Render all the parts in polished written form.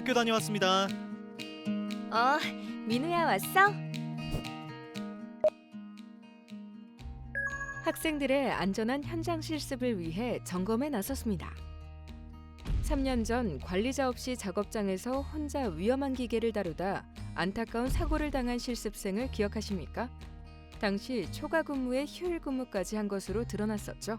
학교 다녀왔습니다. 민우야 왔어? 학생들의 안전한 현장 실습을 위해 점검에 나섰습니다. 3년 전 관리자 없이 작업장에서 혼자 위험한 기계를 다루다 안타까운 사고를 당한 실습생을 기억하십니까? 당시 초과 근무에 휴일 근무까지 한 것으로 드러났었죠.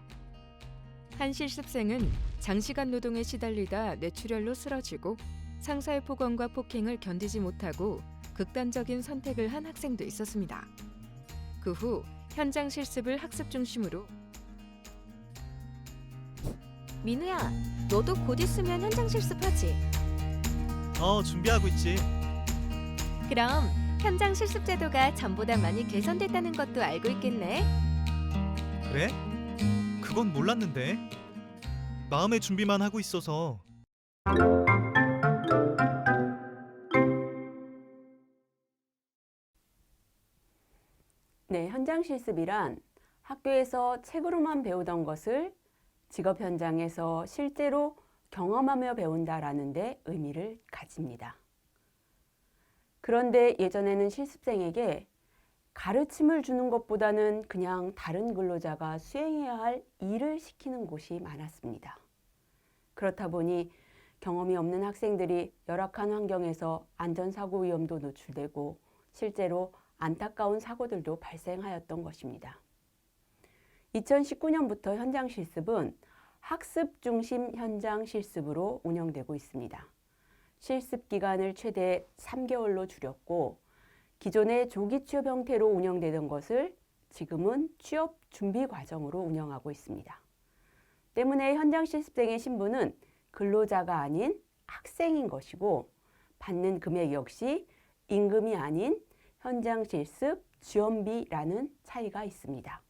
한 실습생은 장시간 노동에 시달리다 뇌출혈로 쓰러지고 상사의 폭언과 폭행을 견디지 못하고 극단적인 선택을 한 학생도 있었습니다. 그 후 현장 실습을 학습 중심으로 민우야, 너도 곧 있으면 현장 실습하지? 준비하고 있지. 그럼 현장 실습 제도가 전보다 많이 개선됐다는 것도 알고 있겠네? 그래? 그건 몰랐는데. 마음의 준비만 하고 있어서. 네, 현장 실습이란 학교에서 책으로만 배우던 것을 직업 현장에서 실제로 경험하며 배운다라는 데 의미를 가집니다. 그런데 예전에는 실습생에게 가르침을 주는 것보다는 그냥 다른 근로자가 수행해야 할 일을 시키는 곳이 많았습니다. 그렇다 보니 경험이 없는 학생들이 열악한 환경에서 안전사고 위험도 노출되고 실제로 안타까운 사고들도 발생하였던 것입니다. 2019년부터 현장 실습은 학습 중심 현장 실습으로 운영되고 있습니다. 실습 기간을 최대 3개월로 줄였고 기존의 조기 취업 형태로 운영되던 것을 지금은 취업 준비 과정으로 운영하고 있습니다. 때문에 현장 실습생의 신분은 근로자가 아닌 학생인 것이고 받는 금액 역시 임금이 아닌 현장 실습 지원비라는 차이가 있습니다.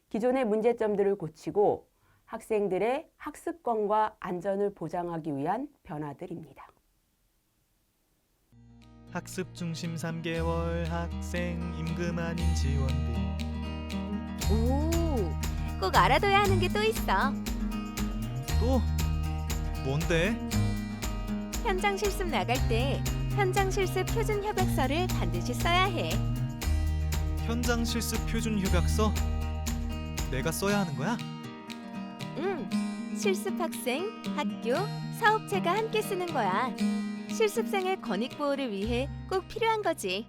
기존의 문제점들을 고치고 학생들의 학습권과 안전을 보장하기 위한 변화들입니다. 학습 중심 3개월 학생 임금 아닌 지원비. 오, 꼭 알아둬야 하는 게 또 있어. 또? 뭔데? 현장 실습 나갈 때 현장 실습 표준 협약서를 반드시 써야 해. 현장 실습 표준 협약서? 내가 써야 하는 거야? 응, 실습 학생, 학교, 사업체가 함께 쓰는 거야. 실습생의 권익 보호를 위해 꼭 필요한 거지.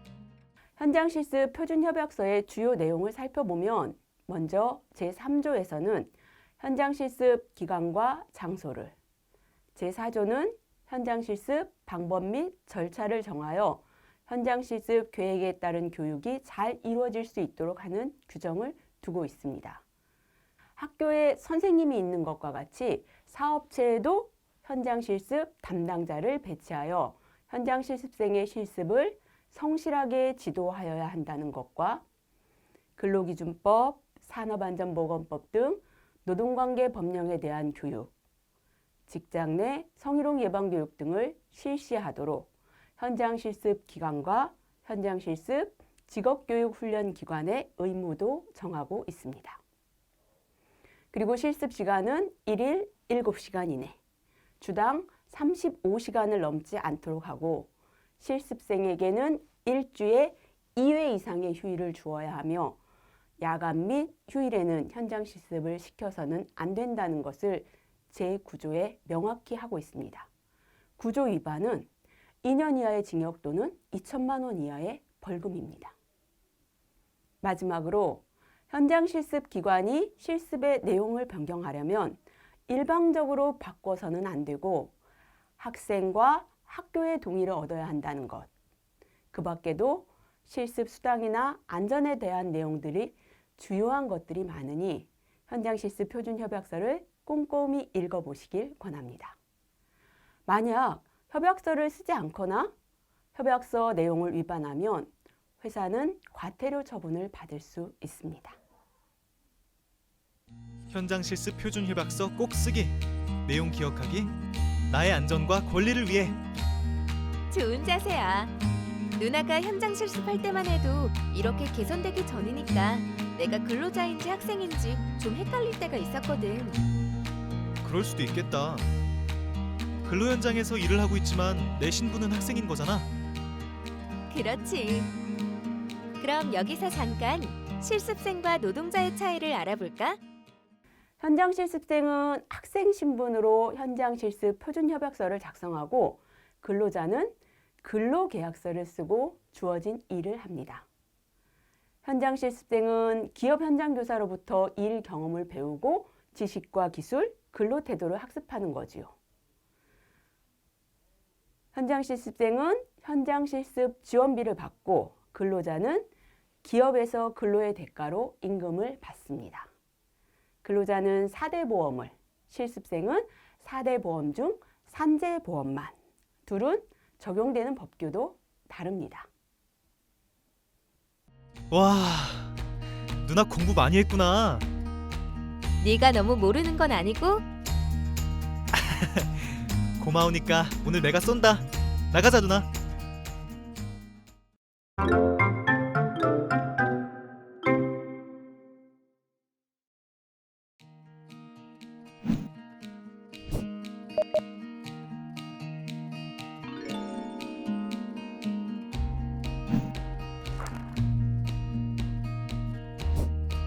현장 실습 표준 협약서의 주요 내용을 살펴보면 먼저 제3조에서는 현장 실습 기간과 장소를, 제4조는 현장 실습 방법 및 절차를 정하여 현장 실습 계획에 따른 교육이 잘 이루어질 수 있도록 하는 규정을 두고 있습니다. 학교에 선생님이 있는 것과 같이 사업체에도 현장 실습 담당자를 배치하여 현장 실습생의 실습을 성실하게 지도하여야 한다는 것과 근로기준법, 산업안전보건법 등 노동관계 법령에 대한 교육, 직장 내 성희롱 예방 교육 등을 실시하도록 현장 실습 기관과 현장 실습 직업교육 훈련 기관의 의무도 정하고 있습니다. 그리고 실습 시간은 1일 7시간 이내, 주당 35시간을 넘지 않도록 하고 실습생에게는 일주에 2회 이상의 휴일을 주어야 하며 야간 및 휴일에는 현장 실습을 시켜서는 안 된다는 것을 제9조에 명확히 하고 있습니다. 9조 위반은 2년 이하의 징역 또는 2천만 원 이하의 벌금입니다. 마지막으로 현장 실습 기관이 실습의 내용을 변경하려면 일방적으로 바꿔서는 안 되고 학생과 학교의 동의를 얻어야 한다는 것. 그 밖에도 실습 수당이나 안전에 대한 내용들이 주요한 것들이 많으니 현장 실습 표준 협약서를 꼼꼼히 읽어보시길 권합니다. 만약 협약서를 쓰지 않거나 협약서 내용을 위반하면 회사는 과태료 처분을 받을 수 있습니다. 현장 실습 표준 협약서 꼭 쓰기. 내용 기억하기. 나의 안전과 권리를 위해. 좋은 자세야. 누나가 현장 실습할 때만 해도 이렇게 개선되기 전이니까 내가 근로자인지 학생인지 좀 헷갈릴 때가 있었거든. 그럴 수도 있겠다. 근로 현장에서 일을 하고 있지만 내 신분은 학생인 거잖아. 그렇지. 그럼 여기서 잠깐 실습생과 노동자의 차이를 알아볼까? 현장 실습생은 학생 신분으로 현장 실습 표준 협약서를 작성하고 근로자는 근로계약서를 쓰고 주어진 일을 합니다. 현장 실습생은 기업 현장 교사로부터 일 경험을 배우고 지식과 기술, 근로 태도를 학습하는 거지요. 현장 실습생은 현장 실습 지원비를 받고 근로자는 기업에서 근로의 대가로 임금을 받습니다. 근로자는 4대 보험을, 실습생은 4대 보험 중 산재 보험만, 둘은 적용되는 법규도 다릅니다. 와, 누나 공부 많이 했구나. 네가 너무 모르는 건 아니고 고마우니까 오늘 내가 쏜다. 나가자 누나.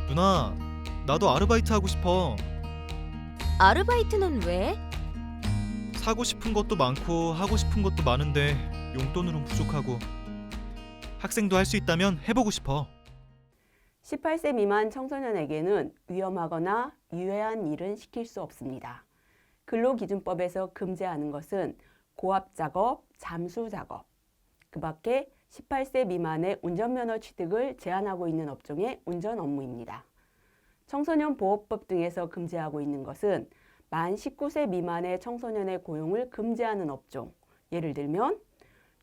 누나, 나도 아르바이트 하고 싶어. 아르바이트는 왜? 사고 싶은 것도 많고 하고 싶은 것도 많은데 용돈으론 부족하고. 학생도 할 수 있다면 해보고 싶어. 18세 미만 청소년에게는 위험하거나 유해한 일은 시킬 수 없습니다. 근로기준법에서 금지하는 것은 고압작업, 잠수작업, 그 밖에 18세 미만의 운전면허 취득을 제한하고 있는 업종의 운전 업무입니다. 청소년 보호법 등에서 금지하고 있는 것은 만 19세 미만의 청소년의 고용을 금지하는 업종, 예를 들면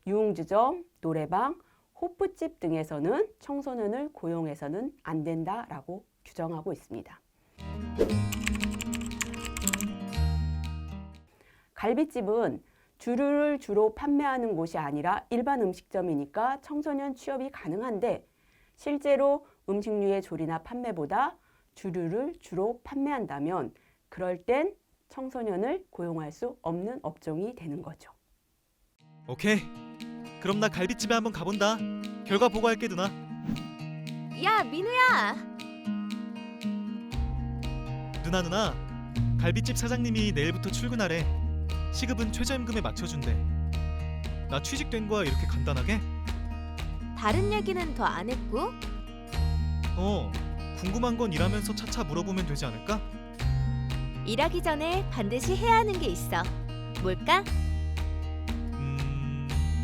유흥주점, 노래방, 호프집 등에서는 청소년을 고용해서는 안 된다라고 규정하고 있습니다. 갈비집은 주류를 주로 판매하는 곳이 아니라 일반 음식점이니까 청소년 취업이 가능한데 실제로 음식류의 조리나 판매보다 주류를 주로 판매한다면 그럴 땐 청소년을 고용할 수 없는 업종이 되는 거죠. 오케이. 그럼 나 갈비집에 한번 가본다. 결과 보고할게 누나. 야, 민우야. 누나. 갈비집 사장님이 내일부터 출근하래. 시급은 최저임금에 맞춰준대. 나 취직된 거야 이렇게 간단하게? 다른 얘기는 더 안 했고? 궁금한 건 일하면서 차차 물어보면 되지 않을까? 일하기 전에 반드시 해야 하는 게 있어. 뭘까?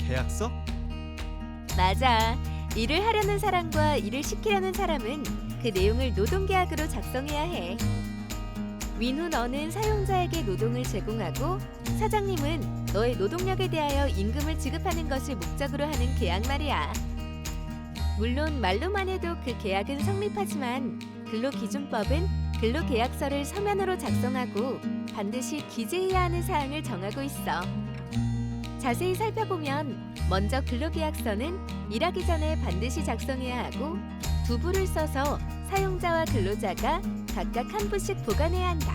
계약서? 맞아. 일을 하려는 사람과 일을 시키려는 사람은 그 내용을 노동계약으로 작성해야 해. 민우 너는 사용자에게 노동을 제공하고 사장님은 너의 노동력에 대하여 임금을 지급하는 것을 목적으로 하는 계약 말이야. 물론 말로만 해도 그 계약은 성립하지만 근로기준법은 근로계약서를 서면으로 작성하고 반드시 기재해야 하는 사항을 정하고 있어. 자세히 살펴보면 먼저 근로계약서는 일하기 전에 반드시 작성해야 하고 두 부를 써서 사용자와 근로자가 각각 한 부씩 보관해야 한다.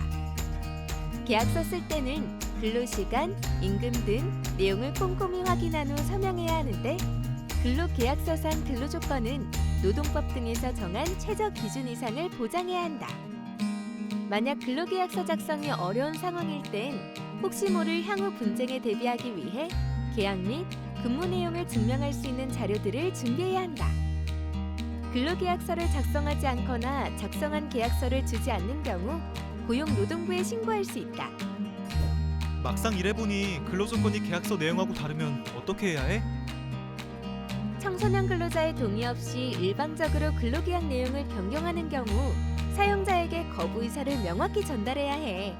계약서 쓸 때는 근로시간, 임금 등 내용을 꼼꼼히 확인한 후 서명해야 하는데 근로계약서상 근로조건은 노동법 등에서 정한 최저 기준 이상을 보장해야 한다. 만약 근로계약서 작성이 어려운 상황일 땐 혹시 모를 향후 분쟁에 대비하기 위해 계약 및 근무 내용을 증명할 수 있는 자료들을 준비해야 한다. 근로계약서를 작성하지 않거나 작성한 계약서를 주지 않는 경우 고용노동부에 신고할 수 있다. 막상 일해보니 근로조건이 계약서 내용하고 다르면 어떻게 해야 해? 청소년 근로자의 동의 없이 일방적으로 근로계약 내용을 변경하는 경우 사용자에게 거부 의사를 명확히 전달해야 해.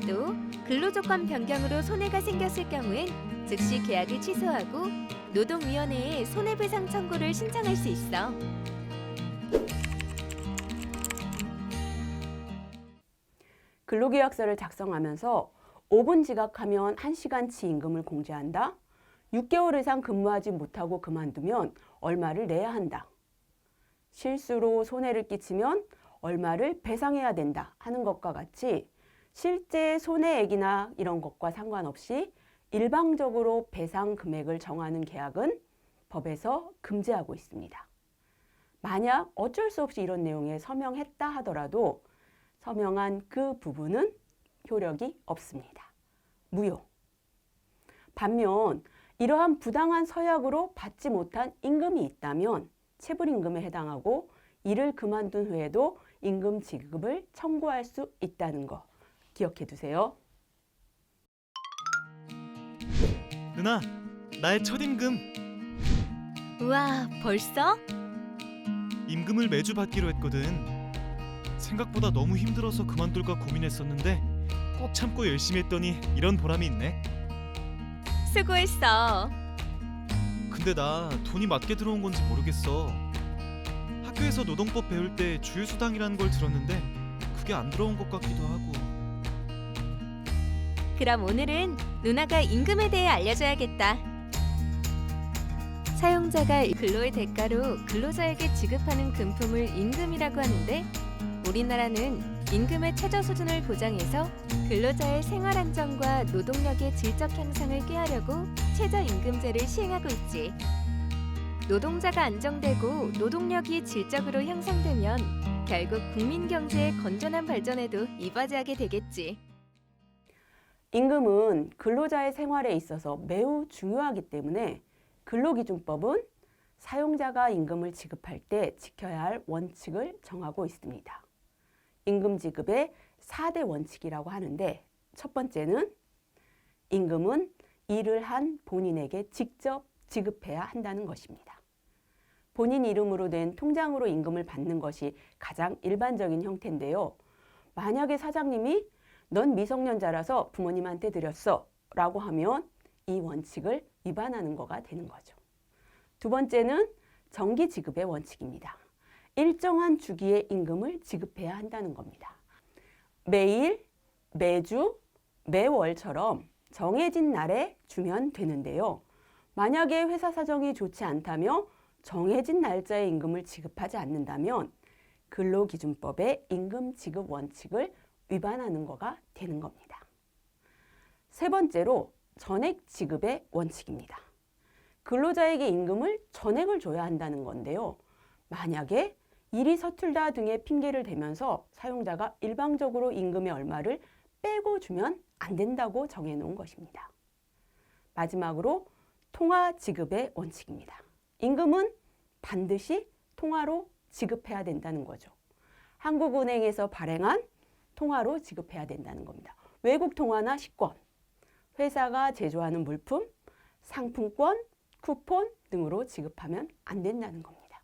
또 근로조건 변경으로 손해가 생겼을 경우엔 즉시 계약을 취소하고 노동위원회에 손해배상 청구를 신청할 수 있어. 근로계약서를 작성하면서 5분 지각하면 1시간치 임금을 공제한다. 6개월 이상 근무하지 못하고 그만두면 얼마를 내야 한다. 실수로 손해를 끼치면 얼마를 배상해야 된다 하는 것과 같이 실제 손해액이나 이런 것과 상관없이 일방적으로 배상 금액을 정하는 계약은 법에서 금지하고 있습니다. 만약 어쩔 수 없이 이런 내용에 서명했다 하더라도 서명한 그 부분은 효력이 없습니다. 무효. 반면 이러한 부당한 서약으로 받지 못한 임금이 있다면 체불임금에 해당하고 일을 그만둔 후에도 임금 지급을 청구할 수 있다는 거 기억해 두세요. 누나, 나의 첫 임금. 우와, 벌써? 임금을 매주 받기로 했거든. 생각보다 너무 힘들어서 그만둘까 고민했었는데 꼭 참고 열심히 했더니 이런 보람이 있네. 수고했어. 근데 나 돈이 맞게 들어온 건지 모르겠어. 학교에서 노동법 배울 때 주휴수당이라는 걸 들었는데 그게 안 들어온 것 같기도 하고. 그럼 오늘은 누나가 임금에 대해 알려줘야겠다. 사용자가 근로의 대가로 근로자에게 지급하는 금품을 임금이라고 하는데 우리나라는 임금의 최저 수준을 보장해서 근로자의 생활 안정과 노동력의 질적 향상을 꾀하려고 최저임금제를 시행하고 있지. 노동자가 안정되고 노동력이 질적으로 향상되면 결국 국민 경제의 건전한 발전에도 이바지하게 되겠지. 임금은 근로자의 생활에 있어서 매우 중요하기 때문에 근로기준법은 사용자가 임금을 지급할 때 지켜야 할 원칙을 정하고 있습니다. 임금 지급의 4대 원칙이라고 하는데 첫 번째는 임금은 일을 한 본인에게 직접 지급해야 한다는 것입니다. 본인 이름으로 된 통장으로 임금을 받는 것이 가장 일반적인 형태인데요. 만약에 사장님이 넌 미성년자라서 부모님한테 드렸어 라고 하면 이 원칙을 위반하는 거가 되는 거죠. 두 번째는 정기 지급의 원칙입니다. 일정한 주기의 임금을 지급해야 한다는 겁니다. 매일, 매주, 매월처럼 정해진 날에 주면 되는데요. 만약에 회사 사정이 좋지 않다며 정해진 날짜에 임금을 지급하지 않는다면 근로기준법의 임금 지급 원칙을 위반하는 거가 되는 겁니다. 세 번째로 전액 지급의 원칙입니다. 근로자에게 임금을 전액을 줘야 한다는 건데요. 만약에 일이 서툴다 등의 핑계를 대면서 사용자가 일방적으로 임금의 얼마를 빼고 주면 안 된다고 정해놓은 것입니다. 마지막으로 통화 지급의 원칙입니다. 임금은 반드시 통화로 지급해야 된다는 거죠. 한국은행에서 발행한 통화로 지급해야 된다는 겁니다. 외국 통화나 식권, 회사가 제조하는 물품, 상품권, 쿠폰 등으로 지급하면 안 된다는 겁니다.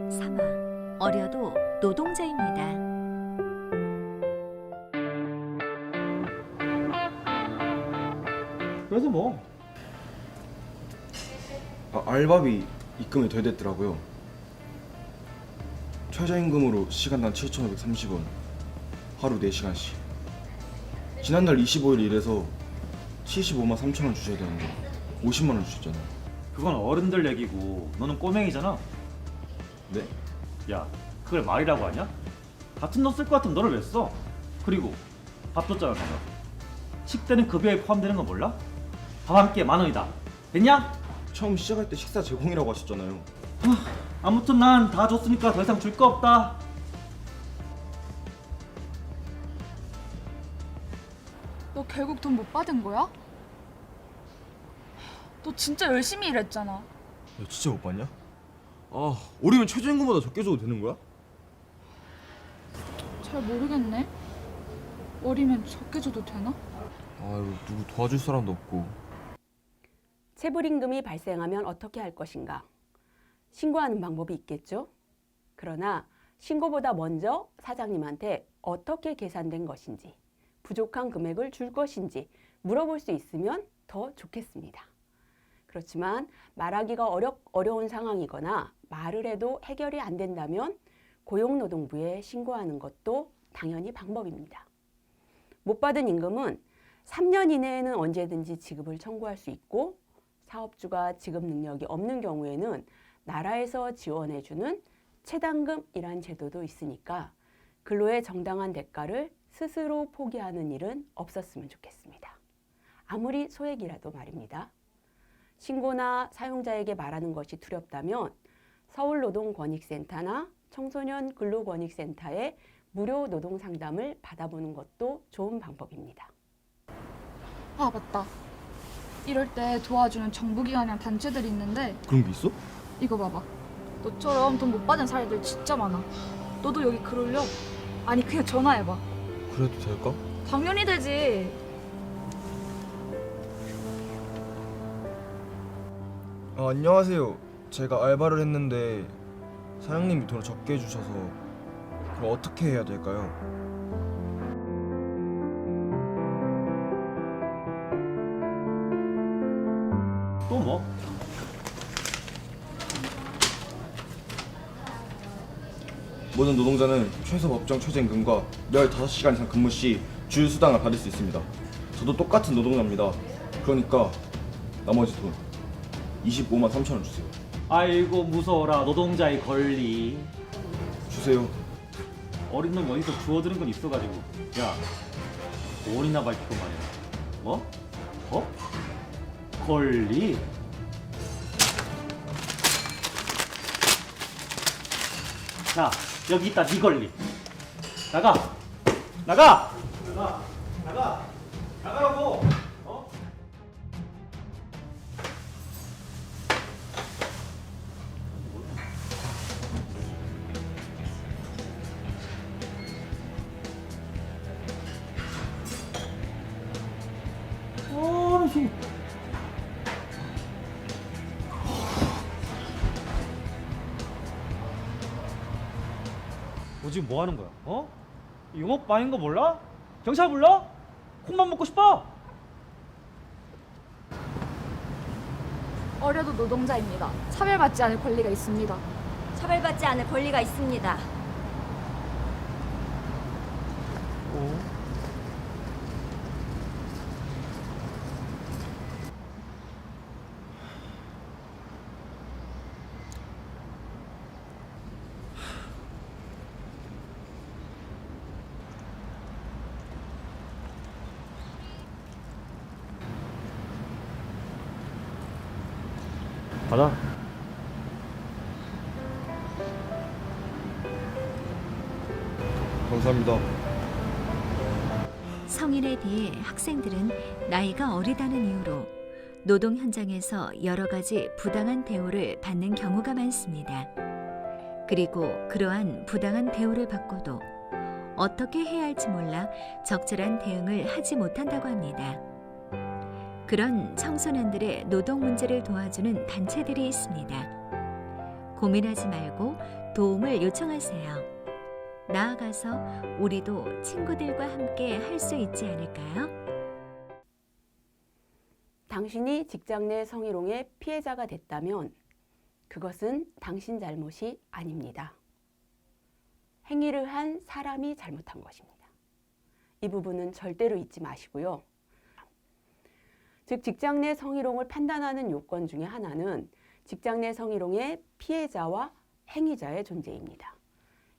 삼아 어려도 노동자입니다. 그래서 뭐 알바비 입금이 덜 됐더라고요. 최저임금으로 시간당 7,530원, 하루 4시간씩. 지난달 25일 일해서 75만 3천 원 주셔야 되는데 50만 원 주셨잖아요. 그건 어른들 얘기고 너는 꼬맹이잖아. 네? 야, 그걸 말이라고 하냐? 같은 돈 쓸 것 같으면 너를 왜 써? 그리고 밥 줬잖아, 너가. 식대는 급여에 포함되는 건 몰라? 밥 한 끼에 10,000원이다. 됐냐? 처음 시작할 때 식사 제공이라고 하셨잖아요. 아무튼 난 다 줬으니까 더 이상 줄 거 없다. 너 결국 돈 못 받은 거야? 너 진짜 열심히 일했잖아. 야, 진짜 못 봤냐? 월이면 최저임금보다 적게 줘도 되는 거야? 잘 모르겠네. 월이면 적게 줘도 되나? 이거 누구 도와줄 사람도 없고. 체불임금이 발생하면 어떻게 할 것인가? 신고하는 방법이 있겠죠? 그러나 신고보다 먼저 사장님한테 어떻게 계산된 것인지, 부족한 금액을 줄 것인지 물어볼 수 있으면 더 좋겠습니다. 그렇지만 말하기가 어려운 상황이거나 말을 해도 해결이 안 된다면 고용노동부에 신고하는 것도 당연히 방법입니다. 못 받은 임금은 3년 이내에는 언제든지 지급을 청구할 수 있고 사업주가 지급 능력이 없는 경우에는 나라에서 지원해주는 체당금이란 제도도 있으니까 근로의 정당한 대가를 스스로 포기하는 일은 없었으면 좋겠습니다. 아무리 소액이라도 말입니다. 신고나 사용자에게 말하는 것이 두렵다면 서울노동권익센터나 청소년 근로권익센터의 무료 노동 상담을 받아보는 것도 좋은 방법입니다. 아, 맞다. 이럴 때 도와주는 정부기관이랑 단체들이 있는데 그런 게 있어? 이거 봐봐. 너처럼 돈 못 받은 사례들 진짜 많아. 너도 여기 글 올려? 아니 그냥 전화해봐. 그래도 될까? 당연히 되지. 안녕하세요. 제가 알바를 했는데 사장님이 돈을 적게 해주셔서 그럼 어떻게 해야 될까요? 또 뭐? 모든 노동자는 최소 법정 최저임금과 매 5시간 이상 근무 시 주휴수당을 받을 수 있습니다. 저도 똑같은 노동자입니다. 그러니까 나머지 돈 25만 3천 원 주세요. 아이고 무서워라 노동자의 권리. 주세요. 어린 놈이 어디서 주워들은 건 있어가지고. 야, 돈이나 밝히고 말이야. 뭐? 권리? 자, 여기 있다 네 권리. 나가! 나가! 나가라고! 너 지금 뭐 하는 거야? 영업방인 거 몰라? 경찰 불러? 콩만 먹고 싶어? 어려도 노동자입니다. 차별받지 않을 권리가 있습니다. 차별받지 않을 권리가 있습니다. 가자. 감사합니다. 성인에 대해 학생들은 나이가 어리다는 이유로 노동 현장에서 여러 가지 부당한 대우를 받는 경우가 많습니다. 그리고 그러한 부당한 대우를 받고도 어떻게 해야 할지 몰라 적절한 대응을 하지 못한다고 합니다. 그런 청소년들의 노동 문제를 도와주는 단체들이 있습니다. 고민하지 말고 도움을 요청하세요. 나아가서 우리도 친구들과 함께 할 수 있지 않을까요? 당신이 직장 내 성희롱의 피해자가 됐다면 그것은 당신 잘못이 아닙니다. 행위를 한 사람이 잘못한 것입니다. 이 부분은 절대로 잊지 마시고요. 즉 직장 내 성희롱을 판단하는 요건 중에 하나는 직장 내 성희롱의 피해자와 행위자의 존재입니다.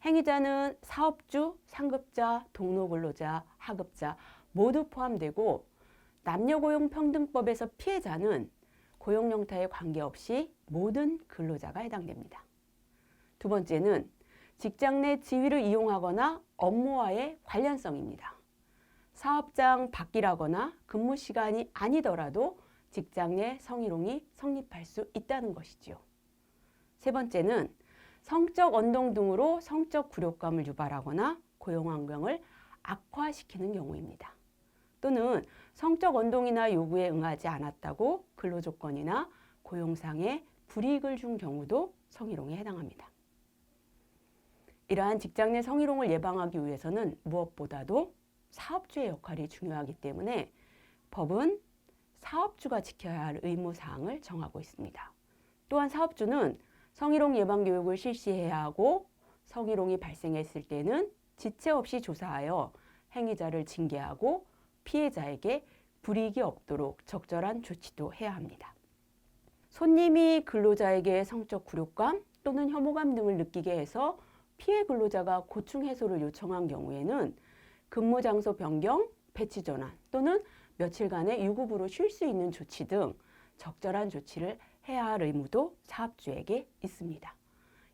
행위자는 사업주, 상급자, 동료근로자, 하급자 모두 포함되고 남녀고용평등법에서 피해자는 고용 형태에 관계없이 모든 근로자가 해당됩니다. 두 번째는 직장 내 지위를 이용하거나 업무와의 관련성입니다. 사업장 밖이라거나 근무 시간이 아니더라도 직장 내 성희롱이 성립할 수 있다는 것이지요. 세 번째는 성적 언동 등으로 성적 굴욕감을 유발하거나 고용 환경을 악화시키는 경우입니다. 또는 성적 언동이나 요구에 응하지 않았다고 근로조건이나 고용상의 불이익을 준 경우도 성희롱에 해당합니다. 이러한 직장 내 성희롱을 예방하기 위해서는 무엇보다도 사업주의 역할이 중요하기 때문에 법은 사업주가 지켜야 할 의무사항을 정하고 있습니다. 또한 사업주는 성희롱 예방 교육을 실시해야 하고 성희롱이 발생했을 때는 지체 없이 조사하여 행위자를 징계하고 피해자에게 불이익이 없도록 적절한 조치도 해야 합니다. 손님이 근로자에게 성적 굴욕감 또는 혐오감 등을 느끼게 해서 피해 근로자가 고충 해소를 요청한 경우에는 근무 장소 변경, 배치 전환 또는 며칠간의 유급으로 쉴 수 있는 조치 등 적절한 조치를 해야 할 의무도 사업주에게 있습니다.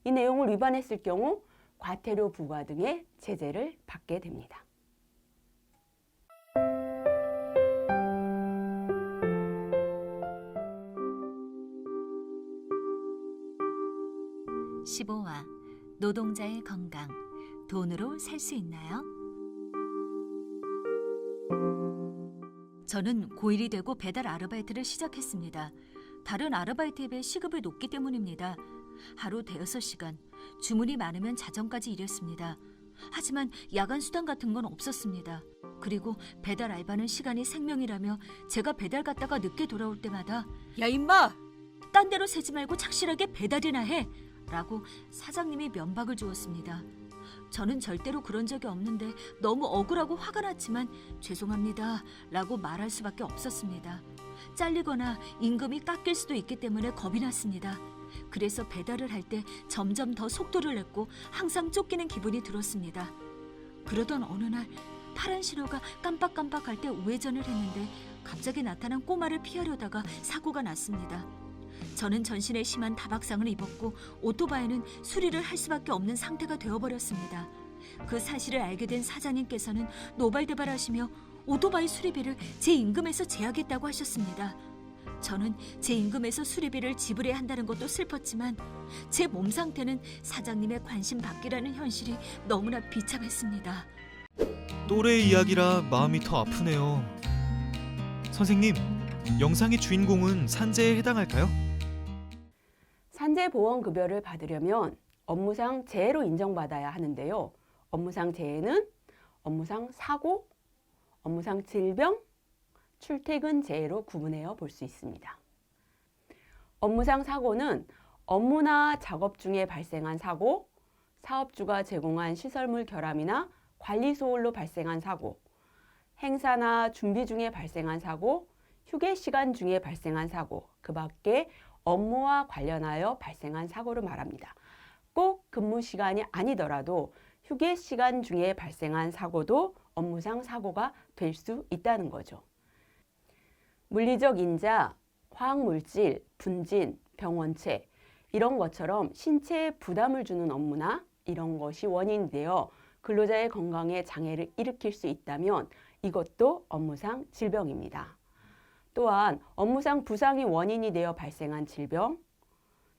이 내용을 위반했을 경우 과태료 부과 등의 제재를 받게 됩니다. (15화) 노동자의 건강, 돈으로 살 수 있나요? 저는 고1이 되고 배달 아르바이트를 시작했습니다. 다른 아르바이트에 비해 시급이 높기 때문입니다. 하루 대여섯 시간, 주문이 많으면 자정까지 일했습니다. 하지만 야간 수당 같은 건 없었습니다. 그리고 배달 알바는 시간이 생명이라며 제가 배달 갔다가 늦게 돌아올 때마다 야 임마! 딴 데로 새지 말고 착실하게 배달이나 해! 라고 사장님이 면박을 주었습니다. 저는 절대로 그런 적이 없는데 너무 억울하고 화가 났지만 죄송합니다 라고 말할 수밖에 없었습니다. 잘리거나 임금이 깎일 수도 있기 때문에 겁이 났습니다. 그래서 배달을 할 때 점점 더 속도를 냈고 항상 쫓기는 기분이 들었습니다. 그러던 어느 날 파란 신호가 깜빡깜빡할 때 우회전을 했는데 갑자기 나타난 꼬마를 피하려다가 사고가 났습니다. 저는 전신에 심한 다박상을 입었고 오토바이는 수리를 할 수밖에 없는 상태가 되어버렸습니다. 그 사실을 알게 된 사장님께서는 노발대발하시며 오토바이 수리비를 제 임금에서 제하겠다고 하셨습니다. 저는 제 임금에서 수리비를 지불해야 한다는 것도 슬펐지만 제 몸 상태는 사장님의 관심 받기라는 현실이 너무나 비참했습니다. 또래의 이야기라 마음이 더 아프네요. 선생님, 영상의 주인공은 산재에 해당할까요? 산재보험급여를 받으려면 업무상 재해로 인정받아야 하는데요. 업무상 재해는 업무상 사고, 업무상 질병, 출퇴근 재해로 구분해어 볼 수 있습니다. 업무상 사고는 업무나 작업 중에 발생한 사고, 사업주가 제공한 시설물 결함이나 관리 소홀로 발생한 사고, 행사나 준비 중에 발생한 사고, 휴게 시간 중에 발생한 사고, 그 밖에 업무와 관련하여 발생한 사고를 말합니다. 꼭 근무 시간이 아니더라도 휴게 시간 중에 발생한 사고도 업무상 사고가 될 수 있다는 거죠. 물리적 인자, 화학물질, 분진, 병원체 이런 것처럼 신체에 부담을 주는 업무나 이런 것이 원인이 되어 근로자의 건강에 장애를 일으킬 수 있다면 이것도 업무상 질병입니다. 또한 업무상 부상이 원인이 되어 발생한 질병,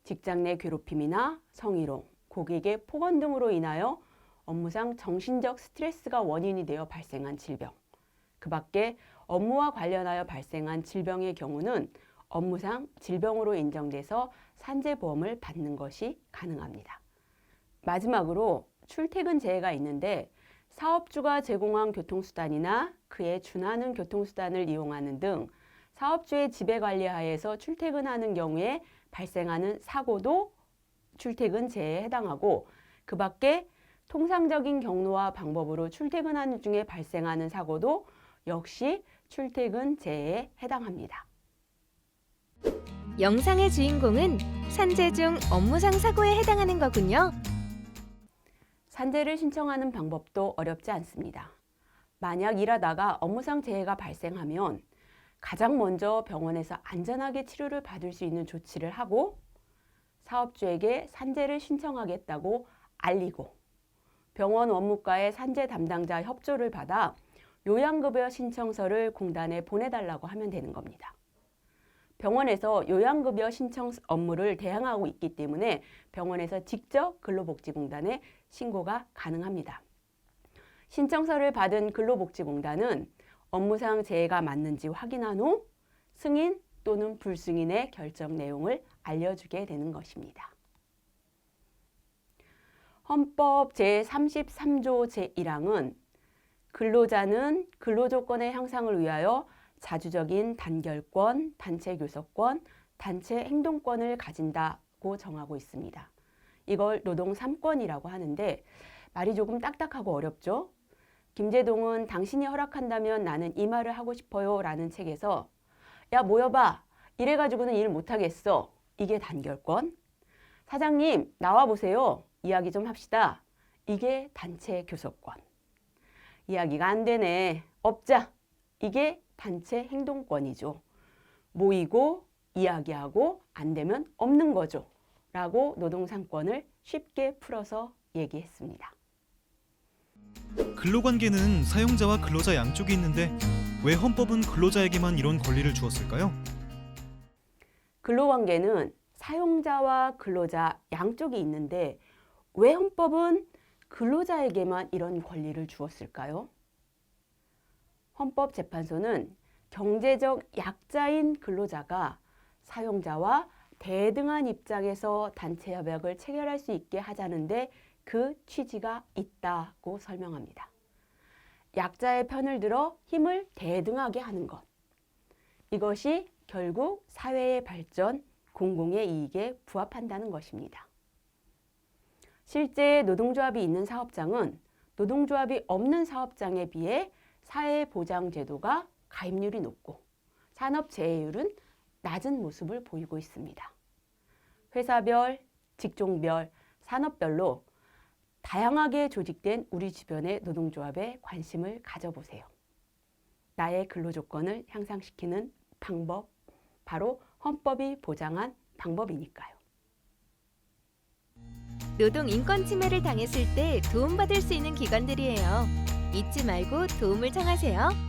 직장 내 괴롭힘이나 성희롱, 고객의 폭언 등으로 인하여 업무상 정신적 스트레스가 원인이 되어 발생한 질병, 그 밖에 업무와 관련하여 발생한 질병의 경우는 업무상 질병으로 인정돼서 산재보험을 받는 것이 가능합니다. 마지막으로 출퇴근 재해가 있는데 사업주가 제공한 교통수단이나 그에 준하는 교통수단을 이용하는 등 사업주의 지배관리하에서 출퇴근하는 경우에 발생하는 사고도 출퇴근 재해에 해당하고 그 밖에 통상적인 경로와 방법으로 출퇴근하는 중에 발생하는 사고도 역시 출퇴근 재해에 해당합니다. 영상의 주인공은 산재 중 업무상 사고에 해당하는 거군요. 산재를 신청하는 방법도 어렵지 않습니다. 만약 일하다가 업무상 재해가 발생하면 가장 먼저 병원에서 안전하게 치료를 받을 수 있는 조치를 하고 사업주에게 산재를 신청하겠다고 알리고 병원 원무과의 산재 담당자 협조를 받아 요양급여 신청서를 공단에 보내달라고 하면 되는 겁니다. 병원에서 요양급여 신청 업무를 대행하고 있기 때문에 병원에서 직접 근로복지공단에 신고가 가능합니다. 신청서를 받은 근로복지공단은 업무상 재해가 맞는지 확인한 후 승인 또는 불승인의 결정 내용을 알려주게 되는 것입니다. 헌법 제33조 제1항은 근로자는 근로조건의 향상을 위하여 자주적인 단결권, 단체 교섭권, 단체 행동권을 가진다고 정하고 있습니다. 이걸 노동 3권이라고 하는데 말이 조금 딱딱하고 어렵죠? 김제동은 당신이 허락한다면 나는 이 말을 하고 싶어요 라는 책에서 야 모여봐, 이래가지고는 일 못하겠어. 이게 단결권. 사장님, 나와보세요. 이야기 좀 합시다. 이게 단체 교섭권. 이야기가 안 되네. 없자. 이게 단체 행동권이죠. 모이고 이야기하고 안 되면 없는 거죠. 라고 노동상권을 쉽게 풀어서 얘기했습니다. 근로관계는 사용자와 근로자 양쪽이 있는데 왜 헌법은 근로자에게만 이런 권리를 주었을까요? 근로관계는 사용자와 근로자 양쪽이 있는데 왜 헌법은 근로자에게만 이런 권리를 주었을까요? 헌법재판소는 경제적 약자인 근로자가 사용자와 대등한 입장에서 단체 협약을 체결할 수 있게 하자는데 그 취지가 있다고 설명합니다. 약자의 편을 들어 힘을 대등하게 하는 것. 이것이 결국 사회의 발전, 공공의 이익에 부합한다는 것입니다. 실제 노동조합이 있는 사업장은 노동조합이 없는 사업장에 비해 사회보장제도가 가입률이 높고 산업재해율은 낮은 모습을 보이고 있습니다. 회사별, 직종별, 산업별로 다양하게 조직된 우리 주변의 노동조합에 관심을 가져보세요. 나의 근로조건을 향상시키는 방법, 바로 헌법이 보장한 방법이니까요. 노동 인권 침해를 당했을 때 도움받을 수 있는 기관들이에요. 잊지 말고 도움을 청하세요.